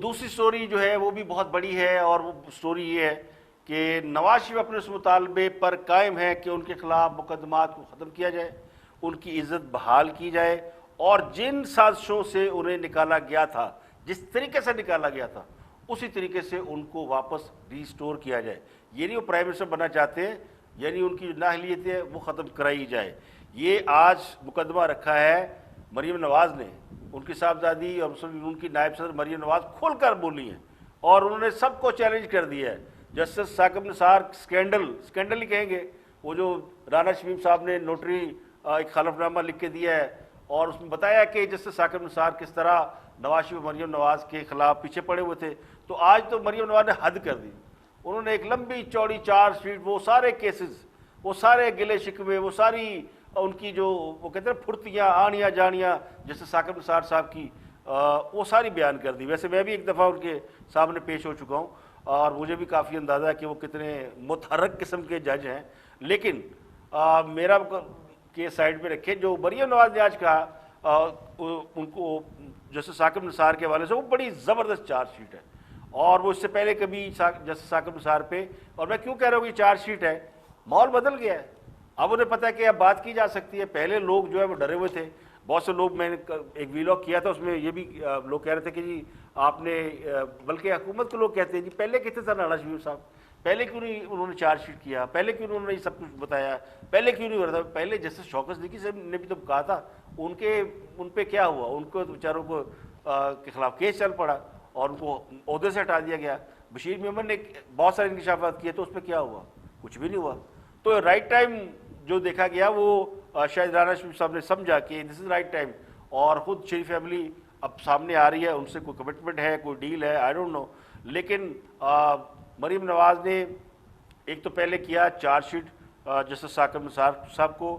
دوسری سٹوری جو ہے وہ بھی بہت بڑی ہے، اور وہ سٹوری یہ ہے کہ نواز شریف اپنے اس مطالبے پر قائم ہے کہ ان کے خلاف مقدمات کو ختم کیا جائے، ان کی عزت بحال کی جائے، اور جن سازشوں سے انہیں نکالا گیا تھا، جس طریقے سے نکالا گیا تھا، اسی طریقے سے ان کو واپس ریسٹور کیا جائے. یعنی وہ پرائم منسٹر بننا چاہتے ہیں، یعنی ان کی جو نااہلیت ہے وہ ختم کرائی جائے. یہ آج مقدمہ رکھا ہے مریم نواز نے. ان کی صاحبزادی اور مسلم ان کی نائب صدر مریم نواز کھل کر بولی ہیں، اور انہوں نے سب کو چیلنج کر دیا ہے. جسٹس ثاقب نثار سکینڈل ہی کہیں گے، وہ جو رانا شمیم صاحب نے نوٹری ایک خلف نامہ لکھ کے دیا ہے، اور اس میں بتایا کہ جسٹس ثاقب نثار کس طرح نواز شریف مریم نواز کے خلاف پیچھے پڑے ہوئے تھے. تو آج تو مریم نواز نے حد کر دی. انہوں نے ایک لمبی چوڑی چارج شیٹ، وہ سارے کیسز، وہ سارے گلے شکوے، وہ ساری ان کی جو وہ کہتے ہیں پھرتیاں آنیاں جانیاں جیسے ثاقب نثار صاحب کی، وہ ساری بیان کر دی. ویسے میں بھی ایک دفعہ ان کے سامنے پیش ہو چکا ہوں، اور مجھے بھی کافی اندازہ ہے کہ وہ کتنے متحرک قسم کے جج ہیں. لیکن میرا کے سائڈ پہ رکھے جو مریم نواز نے آج کہا، ان کو جیسے ثاقب نثار کے حوالے سے، وہ بڑی زبردست چارج شیٹ ہے، اور وہ اس سے پہلے کبھی جیسے ثاقب نثار پہ. اور میں کیوں کہہ رہا ہوں کہ چارج شیٹ ہے، ماحول بدل گیا ہے. اب انہیں پتہ ہے کہ اب بات کی جا سکتی ہے. پہلے لوگ جو ہے وہ ڈرے ہوئے تھے. بہت سے لوگ، میں نے ایک ویلاگ کیا تھا، اس میں یہ بھی لوگ کہہ رہے تھے کہ جی آپ نے، بلکہ حکومت کے لوگ کہتے ہیں جی پہلے کہتے تھے رانا شریف صاحب، پہلے کیوں نہیں انہوں نے چارج شیٹ کیا، پہلے کیوں انہوں نے یہ سب کچھ بتایا، پہلے کیوں نہیں ہو رہا تھا. پہلے جسٹس شوکت صدیقی صاحب نے بھی تو کہا تھا. ان پہ کیا ہوا؟ ان کو بیچاروں کو کے خلاف کیس چل پڑا اور ان کو عہدے سے ہٹا دیا گیا. بشیر محمد نے بہت سارے انکشافات کیے، تو اس پہ کیا ہوا؟ کچھ بھی نہیں ہوا. تو رائٹ ٹائم جو دیکھا گیا، وہ شاید رانا شریف صاحب نے سمجھا کہ دس از رائٹ ٹائم، اور خود شریف فیملی اب سامنے آ رہی ہے، ان سے کوئی کمٹمنٹ ہے، کوئی ڈیل ہے، آئی ڈونٹ نو. لیکن مریم نواز نے ایک تو پہلے کیا charge sheet justice Saqib Nisar صاحب کو.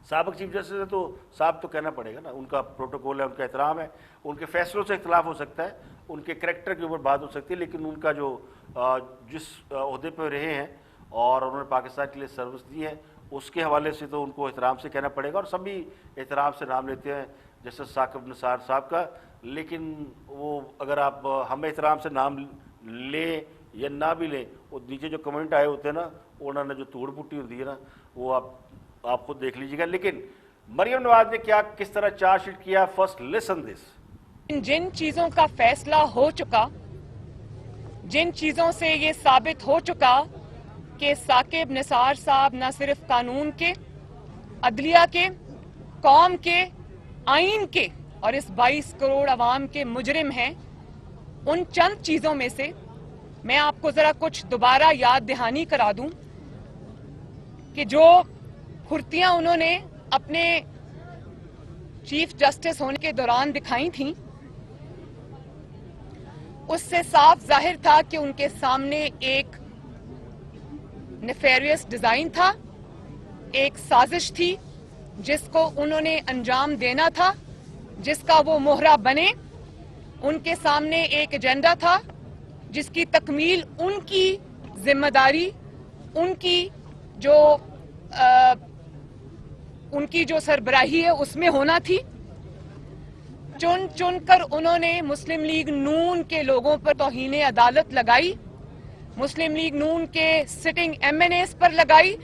سابق چیف جسٹس ہے تو صاحب تو کہنا پڑے گا نا، ان کا پروٹوکول ہے، ان کا احترام ہے. ان کے فیصلوں سے اختلاف ہو سکتا ہے، ان کے کریکٹر کے اوپر بات ہو سکتی ہے، لیکن ان کا جو جس عہدے پہ رہے ہیں اور انہوں نے پاکستان کے لیے سروس دی ہے، اس کے حوالے سے تو ان کو احترام سے کہنا پڑے گا. اور سبھی احترام سے نام لیتے ہیں جسٹس ثاقب نثار صاحب کا. لیکن وہ اگر آپ ہم احترام سے نام لیں یا نہ بھی لیں، وہ نیچے جو کمنٹ آئے ہوتے ہیں نا، انہوں نے جو توڑ پھوٹی ہوتی ہے نا، وہ آپ خود دیکھ لیجیے گا. لیکن مریم نواز نے کس طرح چارج شیٹ کیا، فرسٹ لسن دس. جن چیزوں کا فیصلہ ہو چکا، جن چیزوں سے یہ ثابت ہو چکا کہ ثاقب نثار صاحب نہ صرف قانون کے، عدلیہ کے، قوم کے، آئین کے اور اس 22 کروڑ عوام کے مجرم ہیں، ان چند چیزوں میں سے میں آپ کو ذرا کچھ دوبارہ یاد دہانی کرا دوں کہ جو پھرتیاں انہوں نے اپنے چیف جسٹس ہونے کے دوران دکھائی تھیں، اس سے صاف ظاہر تھا کہ ان کے سامنے ایک نیفیریس ڈیزائن تھا، ایک سازش تھی جس کو انہوں نے انجام دینا تھا، جس کا وہ مہرہ بنے. ان کے سامنے ایک ایجنڈا تھا جس کی تکمیل ان کی ذمہ داری، ان کی جو سربراہی ہے اس میں ہونا تھی. چن کر انہوں نے مسلم لیگ نون کے لوگوں پر توہین عدالت لگائی، مسلم لیگ نون کے سٹنگ ایم این ایز پر لگائی،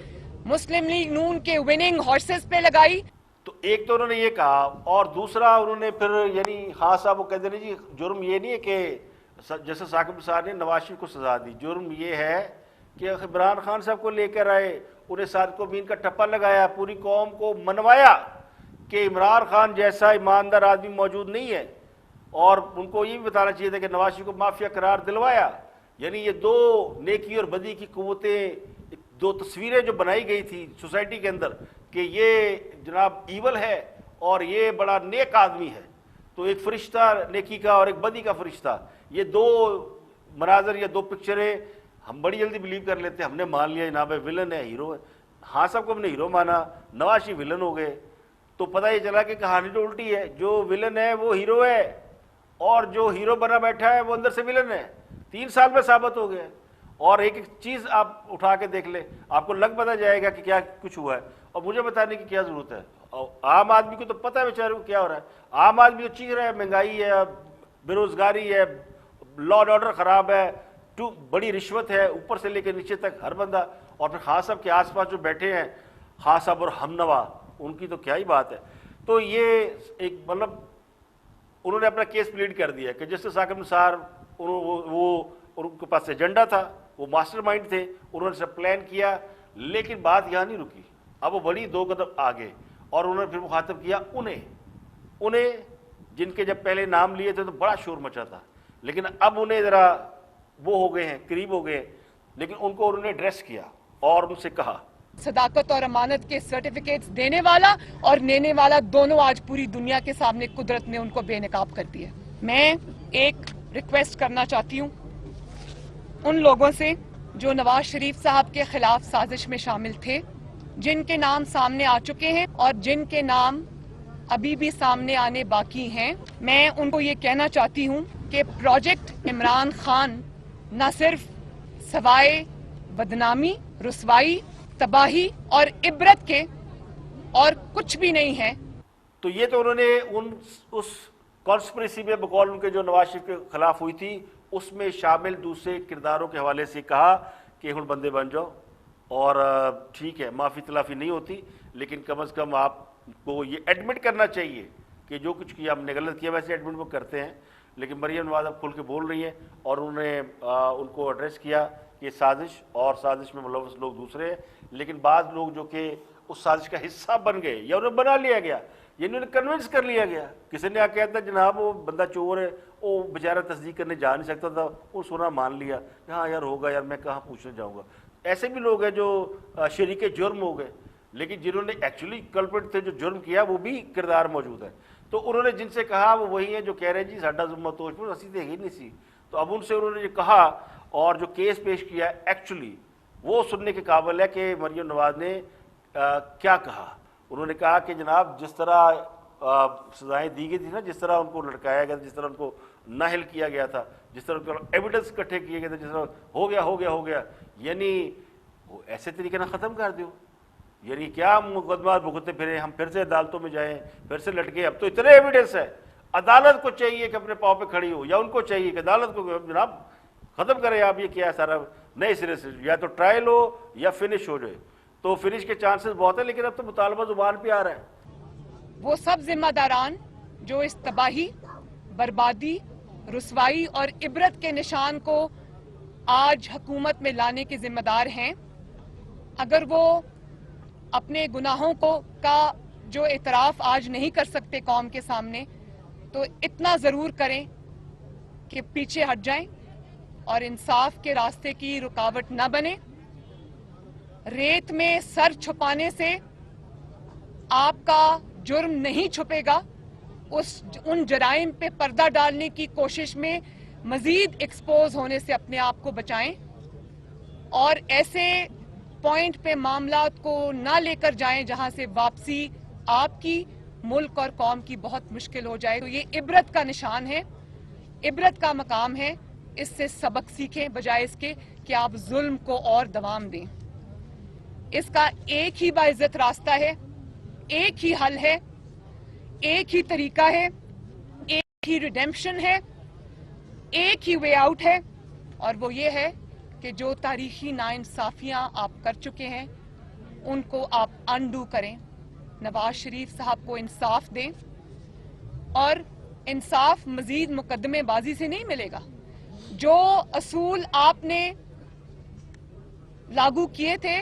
مسلم لیگ نون کے وننگ ہارسز پہ لگائی. تو ایک تو انہوں نے یہ کہا، اور دوسرا انہوں نے پھر یعنی خان صاحب وہ کہتے ہیں جی جرم یہ نہیں ہے کہ جیسے ثاقب نثار نے نواز شریف کو سزا دی، جرم یہ ہے کہ عمران خان صاحب کو لے کر آئے، انہیں صادق الدین کا ٹپا لگایا، پوری قوم کو منوایا کہ عمران خان جیسا ایماندار آدمی موجود نہیں ہے، اور ان کو یہ بھی بتانا چاہیے تھا کہ نواز شریف کو مافیا قرار دلوایا. یعنی یہ دو نیکی اور بدی کی قوتیں، دو تصویریں جو بنائی گئی تھی سوسائٹی کے اندر کہ یہ جناب ایول ہے اور یہ بڑا نیک آدمی ہے، تو ایک فرشتہ نیکی کا اور ایک بدی کا فرشتہ، یہ دو مناظر یا دو پکچریں ہم بڑی جلدی بلیو کر لیتے ہیں. ہم نے مان لیا جناب ولن ہے، ہیرو ہے. ہاں صاحب کو ہم نے ہیرو مانا، نواز شریف ولن ہو گئے. تو پتہ یہ چلا کہ کہانی تو الٹی ہے، جو ولن ہے وہ ہیرو ہے، اور جو ہیرو بنا بیٹھا ہے وہ اندر سے ولن ہے. 3 سال میں ثابت ہو گیا. اور ایک ایک چیز آپ اٹھا کے دیکھ لیں، آپ کو لگ پتہ جائے گا کہ کیا کچھ ہوا ہے، اور مجھے بتانے کی کیا ضرورت ہے. عام آدمی کو تو پتہ ہے بیچارے کو کیا ہو رہا ہے. عام آدمی تو چیخ رہا ہے، مہنگائی ہے، بے روزگاری ہے، لا اینڈ آرڈر خراب ہے، بڑی رشوت ہے اوپر سے لے کے نیچے تک ہر بندہ، اور پھر خان صاحب کے آس پاس جو بیٹھے ہیں خان صاحب اور ہمنوا، ان کی تو کیا ہی بات ہے۔ تو یہ ایک مطلب انہوں نے اپنا کیس پلیڈ کر دیا کہ جسٹس ثاقب نثار وہ ان کے پاس ایجنڈا تھا، وہ ماسٹر مائنڈ تھے، انہوں نے سب پلان کیا، لیکن بات یہاں نہیں رکی، اب وہ بڑی 2 قدم آگے، اور انہوں نے پھر مخاطب کیا انہیں جن کے جب پہلے نام لیے تھے تو بڑا شور مچا تھا، لیکن اب انہیں ذرا وہ ہو گئے ہیں، قریب ہو گئے ہیں، لیکن ان کو انہوں نے ایڈریس کیا اور ان سے کہا صداقت اور امانت کے سرٹیفکیٹس دینے والا اور لینے والا دونوں آج پوری دنیا کے سامنے قدرت نے ان کو بے نقاب کر دیا۔ میں ایک ریکویسٹ کرنا چاہتی ہوں ان لوگوں سے جو نواز شریف صاحب کے خلاف سازش میں شامل تھے، جن کے نام سامنے آ چکے ہیں اور جن کے نام ابھی بھی سامنے آنے باقی ہیں، میں ان کو یہ کہنا چاہتی ہوں کہ پروجیکٹ عمران خان نہ صرف سوائے بدنامی، رسوائی، تباہی اور عبرت کے اور کچھ بھی نہیں ہے۔ تو یہ تو انہوں نے اس کانسپریسی میں بقول ان کے جو نواز شریف کے خلاف ہوئی تھی اس میں شامل دوسرے کرداروں کے حوالے سے کہا کہ ہن بندے بن جاؤ، اور ٹھیک ہے معافی تلافی نہیں ہوتی، لیکن کم از کم آپ کو یہ ایڈمٹ کرنا چاہیے کہ جو کچھ کیا ہم نے غلط کیا، ویسے ایڈمٹ وہ کرتے ہیں، لیکن مریم نواز اب کھل کے بول رہی ہیں، اور انہوں نے ان کو ایڈریس کیا کہ سازش اور سازش میں ملوث لوگ دوسرے ہیں، لیکن بعض لوگ جو کہ اس سازش کا حصہ بن گئے یا انہیں بنا لیا گیا، یعنی انہیں کنونس کر لیا گیا، کسی نے آ کہتا جناب وہ بندہ چور ہے، وہ بیچارہ تصدیق کرنے جا نہیں سکتا تھا، وہ سنا مان لیا کہ ہاں یار ہوگا یار، میں کہاں پوچھنے جاؤں گا۔ ایسے بھی لوگ ہیں جو شریک جرم ہو گئے، لیکن جنہوں نے ایکچولی کلپرٹ تھے جو جرم کیا وہ بھی کردار موجود ہے۔ تو انہوں نے جن سے کہا وہ وہی ہیں جو کہہ رہے ہیں جی ساڈا ذمہ توش پر اسی تے ہی نہیں سی، تو اب ان سے انہوں نے یہ کہا اور جو کیس پیش کیا ایکچولی وہ سننے کے قابل ہے کہ مریم نواز نے کیا کہا۔ انہوں نے کہا کہ جناب جس طرح سزائیں دی گئی تھی نا، جس طرح ان کو لٹکایا گیا تھا، جس طرح ان کو نااہل کیا گیا تھا، جس طرح ان کو ایویڈنس اکٹھے کیے گئے تھے، جس طرح ہو گیا، یعنی وہ ایسے طریقے نہ ختم کر دیو، یعنی کیا مقدمات بھگتتے پھرے، ہم پھر سے عدالتوں میں جائیں، پھر سے لٹکے، اب تو اتنے ایویڈنس ہے، عدالت کو چاہیے کہ اپنے پاؤں پہ کھڑی ہو، یا ان کو چاہیے کہ عدالت کو جناب ختم کریں آپ، یہ کیا ہے سارا نئے سرے سے، یا تو ٹرائل ہو یا فنش ہو جائے، تو فنش کے چانسز بہت ہیں، لیکن اب تو مطالبہ زبان پہ آ رہا ہے۔ وہ سب ذمہ داران جو اس تباہی، بربادی، رسوائی اور عبرت کے نشان کو آج حکومت میں لانے کے ذمہ دار ہیں، اگر وہ اپنے گناہوں کا جو اعتراف آج نہیں کر سکتے قوم کے سامنے، تو اتنا ضرور کریں کہ پیچھے ہٹ جائیں اور انصاف کے راستے کی رکاوٹ نہ بنے۔ ریت میں سر چھپانے سے آپ کا جرم نہیں چھپے گا، ان جرائم پہ پردہ ڈالنے کی کوشش میں مزید ایکسپوز ہونے سے اپنے آپ کو بچائیں، اور ایسے پوائنٹ پہ معاملات کو نہ لے کر جائیں جہاں سے واپسی آپ کی، ملک اور قوم کی بہت مشکل ہو جائے۔ تو یہ عبرت کا نشان ہے، عبرت کا مقام ہے، اس سے سبق سیکھیں بجائے اس کے کہ آپ ظلم کو اور دوام دیں۔ اس کا ایک ہی باعزت راستہ ہے، ایک ہی حل ہے، ایک ہی طریقہ ہے، ایک ہی ریڈیمپشن ہے، ایک ہی وے آؤٹ ہے، اور وہ یہ ہے کہ جو تاریخی ناانصافیاں آپ کر چکے ہیں ان کو آپ انڈو کریں، نواز شریف صاحب کو انصاف دیں، اور انصاف مزید مقدمے بازی سے نہیں ملے گا۔ جو اصول آپ نے لاگو کیے تھے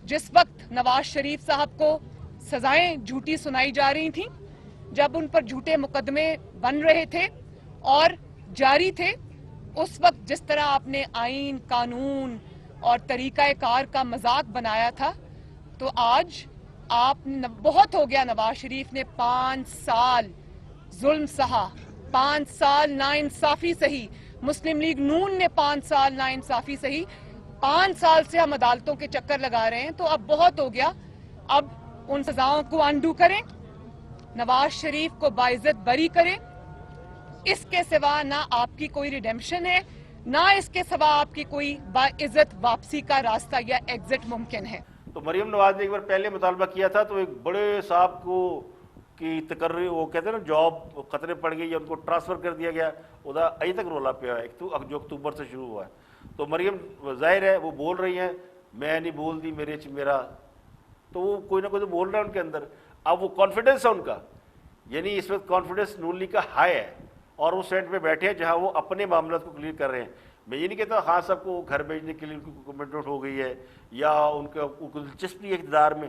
جس وقت نواز شریف صاحب کو سزائیں جھوٹی سنائی جا رہی تھیں، جب ان پر جھوٹے مقدمے بن رہے تھے اور جاری تھے، اس وقت جس طرح آپ نے آئین، قانون اور طریقہ کار کا مذاق بنایا تھا، تو آج آپ بہت ہو گیا، نواز شریف نے 5 سال ظلم سہا، 5 سال ناانصافی سہی، مسلم لیگ نون نے 5 سال ناانصافی سہی، 5 سال سے ہم عدالتوں کے چکر لگا رہے ہیں، تو اب بہت ہو گیا، اب ان سزاؤں کو انڈو کریں، نواز شریف کو باعزت بری کریں۔ اس کے سوا نہ آپ کی کوئی ریڈیمپشن ہے، نہ اس کے سوا آپ کی کوئی باعزت واپسی کا راستہ یا ایگزٹ ممکن ہے۔ تو مریم نواز نے ایک بار پہلے مطالبہ کیا تھا تو ایک بڑے صاحب کو کی تقرری وہ کہتے ہیں نا جاب خطرے پڑ گئی یا ان کو ٹرانسفر کر دیا گیا، ادا ابھی تک رولا پیا ہے جو اکتوبر سے شروع ہوا ہے۔ تو مریم ظاہر ہے وہ بول رہی ہیں میں نہیں بول دی میرے میرا، تو وہ کوئی نہ کوئی تو بول رہا ہے ان کے اندر۔ اب وہ کانفیڈنس ہے ان کا، یعنی اس وقت کانفیڈنس نون لیگ کا ہائی ہے، اور وہ سینٹ پہ بیٹھے ہیں جہاں وہ اپنے معاملات کو کلیئر کر رہے ہیں۔ میں یہ نہیں کہتا خان صاحب کو گھر بھیجنے کے لیے ان کی کمٹمنٹ ہو گئی ہے یا ان کا دلچسپی ہے اقتدار میں،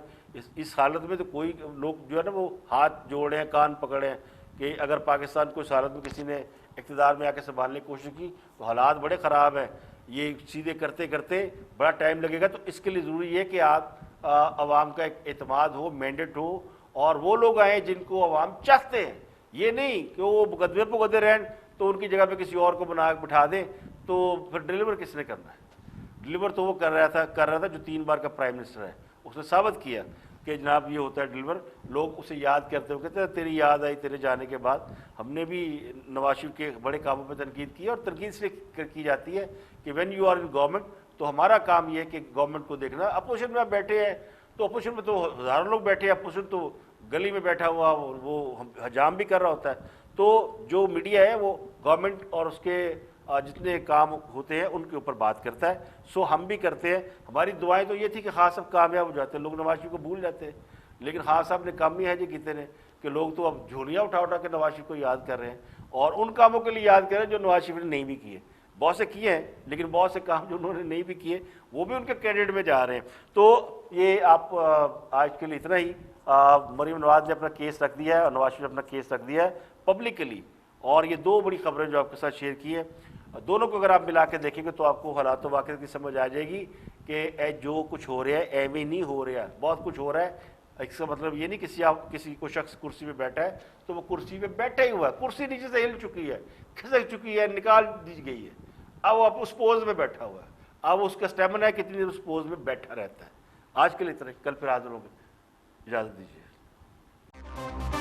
اس حالت میں تو کوئی لوگ جو ہے نا وہ ہاتھ جوڑے ہیں کان پکڑے ہیں کہ اگر پاکستان کو اس حالت میں کسی نے اقتدار میں آ کے سنبھالنے کی کوشش کی تو حالات بڑے خراب ہیں، یہ سیدھے کرتے کرتے بڑا ٹائم لگے گا۔ تو اس کے لیے ضروری ہے کہ آپ عوام کا ایک اعتماد ہو، مینڈیٹ ہو، اور وہ لوگ آئیں جن کو عوام چاہتے ہیں، یہ نہیں کہ وہ مقدمے پہ رہیں تو ان کی جگہ پہ کسی اور کو بٹھا دیں، تو پھر ڈیلیور کس نے کرنا ہے؟ ڈیلیور تو وہ کر رہا تھا جو 3 بار کا پرائم منسٹر ہے، اس نے ثابت کیا کہ جناب یہ ہوتا ہے ڈیلیور۔ لوگ اسے یاد کرتے ہوئے کہتے ہیں تیری یاد آئی تیرے جانے کے بعد۔ ہم نے بھی نواز شریف کے بڑے کاموں پہ تنقید کی، اور تنقید اس لیے کی جاتی ہے کہ when you are in government تو ہمارا کام یہ ہے کہ گورنمنٹ کو دیکھنا۔ اپوزیشن میں آپ بیٹھے ہیں تو اپوزیشن میں تو ہزاروں لوگ بیٹھے ہیں، اپوزیشن تو گلی میں بیٹھا ہوا وہ حجام بھی کر رہا ہوتا ہے۔ تو جو میڈیا ہے وہ گورنمنٹ اور اس کے جتنے کام ہوتے ہیں ان کے اوپر بات کرتا ہے، سو ہم بھی کرتے ہیں۔ ہماری دعائیں تو یہ تھی کہ خان صاحب کامیاب ہو جاتے ہیں، لوگ نواز شریف کو بھول جاتے ہیں، لیکن خان صاحب نے کام ہی ہے جی کیتے نے کہ لوگ تو اب جھولیاں اٹھا اٹھا کے نواز شریف کو یاد کر رہے ہیں، اور ان کاموں کے لیے یاد کر رہے ہیں جو نواز شریف نے نہیں بھی کیے۔ بہت سے کیے ہیں لیکن بہت سے کام جو انہوں نے نہیں بھی کیے وہ بھی ان کے کریڈٹ میں جا رہے ہیں۔ تو یہ آپ آج کے لیے اتنا ہی۔ مریم نواز نے اپنا کیس رکھ دیا ہے اور نواز شریف نے اپنا کیس رکھ دیا ہے پبلکلی، اور یہ 2 بڑی خبریں جو آپ کے ساتھ شیئر کی ہیں، دونوں کو اگر آپ ملا کے دیکھیں گے تو آپ کو حالات و واقعات کی سمجھ آ جائے گی کہ جو کچھ ہو رہا ہے ایویں نہیں ہو رہا ہے، بہت کچھ ہو رہا ہے۔ اس کا مطلب یہ نہیں کسی کو شخص کرسی پہ بیٹھا ہے تو وہ کرسی پہ بیٹھا ہی ہوا ہے، کرسی نیچے سے ہل چکی ہے، کھسک چکی ہے، نکال دی گئی ہے، اب وہ اس پوز میں بیٹھا ہوا ہے، اب اس کا اسٹیمنا ہے کتنی دیر اس پوز میں بیٹھا رہتا ہے۔ آج کے لیے اتنا، کل پھر حاضر ہوں گے، اجازت دیجیے۔